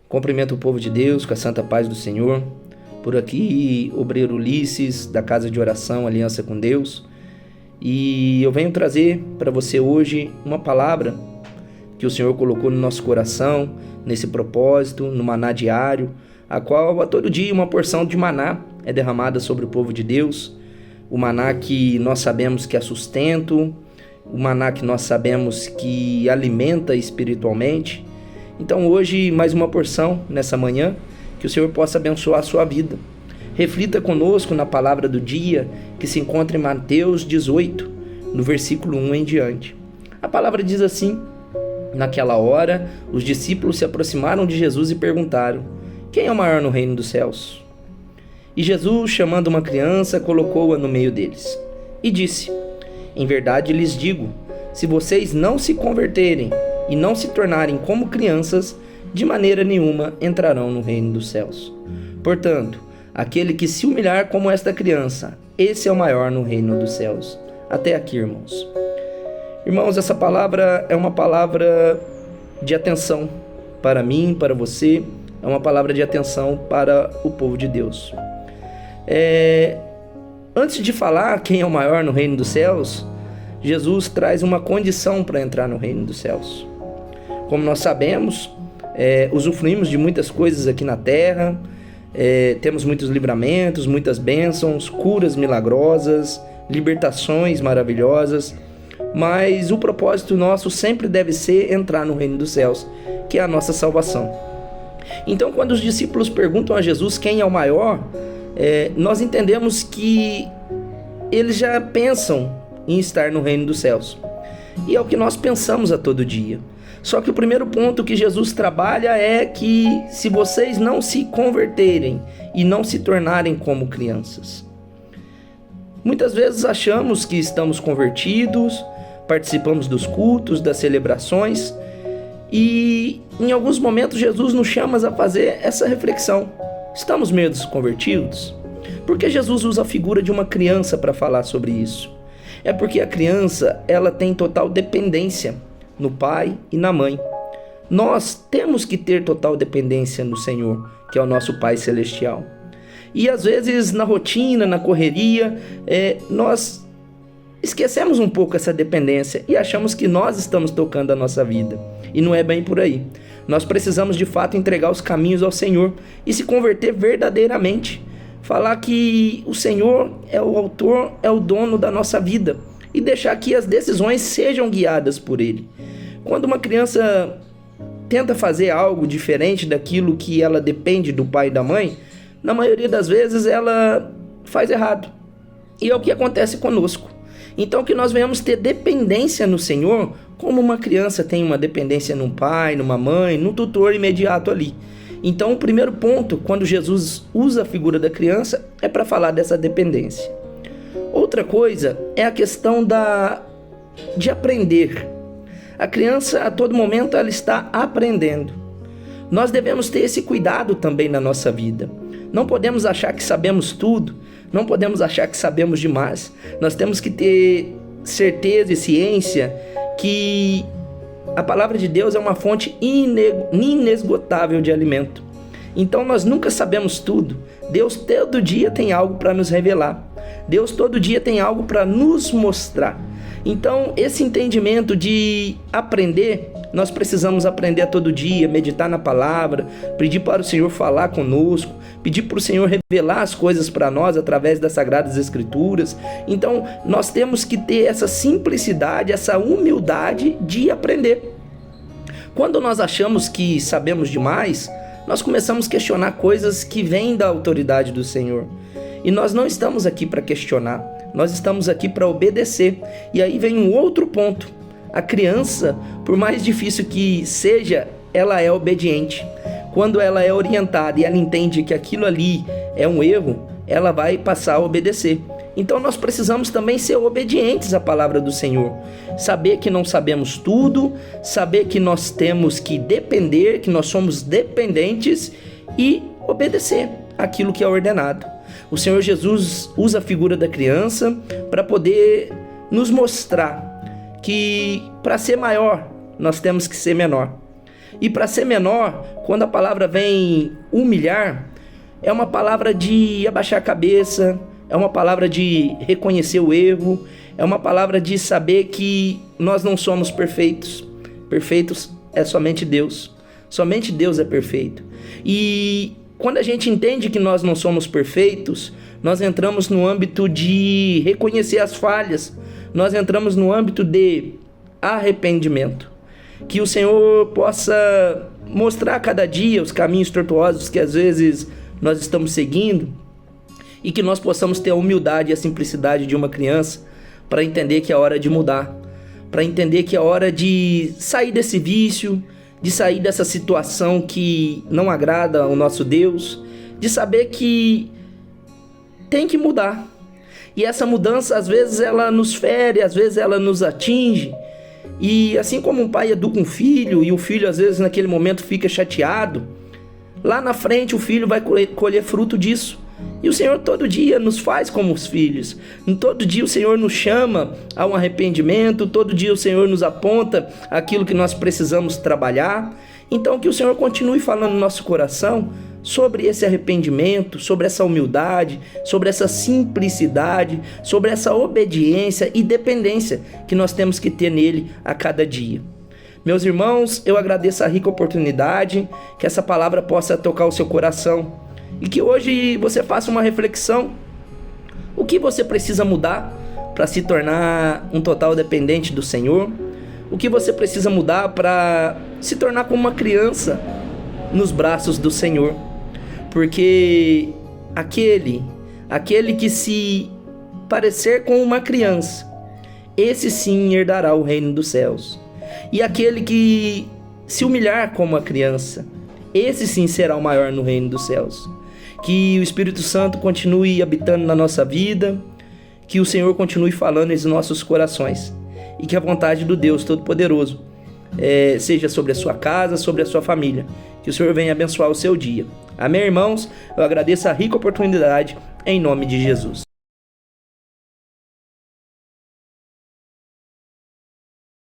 Cumprimento o povo de Deus com a santa paz do Senhor. Por aqui, obreiro Ulisses, da Casa de Oração Aliança com Deus. E eu venho trazer para você hoje uma palavra que o Senhor colocou no nosso coração, nesse propósito, no maná diário, a qual a todo dia uma porção de maná é derramada sobre o povo de Deus. O maná que nós sabemos que é sustento, o maná que nós sabemos que alimenta espiritualmente. Então hoje mais uma porção nessa manhã, que o Senhor possa abençoar a sua vida. Reflita conosco na palavra do dia que se encontra em Mateus 18, no versículo 1 em diante. A palavra diz assim: naquela hora, os discípulos se aproximaram de Jesus e perguntaram: quem é o maior no reino dos céus? E Jesus, chamando uma criança, colocou-a no meio deles e disse: em verdade lhes digo, se vocês não se converterem e não se tornarem como crianças, de maneira nenhuma entrarão no reino dos céus. Portanto, aquele que se humilhar como esta criança, esse é o maior no reino dos céus. Até aqui, irmãos. Irmãos, essa palavra é uma palavra de atenção para mim, para você, é uma palavra de atenção para o povo de Deus. Antes de falar quem é o maior no reino dos céus, Jesus traz uma condição para entrar no reino dos céus. Como nós sabemos, usufruímos de muitas coisas aqui na terra, temos muitos livramentos, muitas bênçãos, curas milagrosas, libertações maravilhosas, mas o propósito nosso sempre deve ser entrar no reino dos céus, que é a nossa salvação. Então, quando os discípulos perguntam a Jesus quem é o maior, nós entendemos que eles já pensam em estar no reino dos céus. E é o que nós pensamos a todo dia. Só que o primeiro ponto que Jesus trabalha é que se vocês não se converterem e não se tornarem como crianças. Muitas vezes achamos que estamos convertidos, participamos dos cultos, das celebrações, e em alguns momentos Jesus nos chama a fazer essa reflexão. Estamos mesmo convertidos? Porque Jesus usa a figura de uma criança para falar sobre isso? É porque a criança, ela tem total dependência no pai e na mãe. Nós temos que ter total dependência no Senhor, que é o nosso Pai Celestial. E às vezes na rotina, na correria, nós esquecemos um pouco essa dependência e achamos que nós estamos tocando a nossa vida. E não é bem por aí. Nós precisamos de fato entregar os caminhos ao Senhor e se converter verdadeiramente. Falar que o Senhor é o autor, é o dono da nossa vida e deixar que as decisões sejam guiadas por Ele. Quando uma criança tenta fazer algo diferente daquilo que ela depende do pai e da mãe, na maioria das vezes ela faz errado. E é o que acontece conosco. Então que nós venhamos ter dependência no Senhor, como uma criança tem uma dependência num pai, numa mãe, num tutor imediato ali. Então o primeiro ponto, quando Jesus usa a figura da criança, é para falar dessa dependência. Outra coisa é a questão de aprender. A criança, a todo momento, ela está aprendendo. Nós devemos ter esse cuidado também na nossa vida. Não podemos achar que sabemos tudo, não podemos achar que sabemos demais. Nós temos que ter certeza e ciência que a palavra de Deus é uma fonte inesgotável de alimento. Então nós nunca sabemos tudo. Deus todo dia tem algo para nos revelar. Deus todo dia tem algo para nos mostrar. Então esse entendimento de aprender, nós precisamos aprender a todo dia, meditar na palavra, pedir para o Senhor falar conosco, pedir para o Senhor revelar as coisas para nós através das Sagradas Escrituras. Então nós temos que ter essa simplicidade, essa humildade de aprender. Quando nós achamos que sabemos demais, nós começamos a questionar coisas que vêm da autoridade do Senhor. E nós não estamos aqui para questionar, nós estamos aqui para obedecer. E aí vem um outro ponto. A criança, por mais difícil que seja, ela é obediente. Quando ela é orientada e ela entende que aquilo ali é um erro, ela vai passar a obedecer. Então nós precisamos também ser obedientes à palavra do Senhor. Saber que não sabemos tudo, saber que nós temos que depender, que nós somos dependentes e obedecer aquilo que é ordenado. O Senhor Jesus usa a figura da criança para poder nos mostrar que para ser maior, nós temos que ser menor. E para ser menor, quando a palavra vem humilhar, é uma palavra de abaixar a cabeça, é uma palavra de reconhecer o erro, é uma palavra de saber que nós não somos perfeitos. Perfeitos é somente Deus. Somente Deus é perfeito. E quando a gente entende que nós não somos perfeitos, nós entramos no âmbito de reconhecer as falhas. Nós entramos no âmbito de arrependimento. Que o Senhor possa mostrar a cada dia os caminhos tortuosos que às vezes nós estamos seguindo, e que nós possamos ter a humildade e a simplicidade de uma criança para entender que é hora de mudar, para entender que é hora de sair desse vício, de sair dessa situação que não agrada ao nosso Deus, de saber que tem que mudar. E essa mudança, às vezes, ela nos fere, às vezes ela nos atinge. E assim como um pai educa um filho, e o filho, às vezes, naquele momento fica chateado, lá na frente o filho vai colher fruto disso. E o Senhor todo dia nos faz como os filhos. Todo dia o Senhor nos chama a um arrependimento. Todo dia o Senhor nos aponta aquilo que nós precisamos trabalhar. Então que o Senhor continue falando no nosso coração sobre esse arrependimento, sobre essa humildade, sobre essa simplicidade, sobre essa obediência e dependência que nós temos que ter nele a cada dia. Meus irmãos, eu agradeço a rica oportunidade, que essa palavra possa tocar o seu coração e que hoje você faça uma reflexão. O que você precisa mudar para se tornar um total dependente do Senhor? O que você precisa mudar para se tornar como uma criança nos braços do Senhor? Porque aquele que se parecer com uma criança, esse sim herdará o reino dos céus. E aquele que se humilhar como a criança, esse sim será o maior no reino dos céus. Que o Espírito Santo continue habitando na nossa vida, que o Senhor continue falando em nossos corações, e que a vontade do Deus Todo-Poderoso seja sobre a sua casa, sobre a sua família. Que o Senhor venha abençoar o seu dia. Amém, irmãos? Eu agradeço a rica oportunidade em nome de Jesus.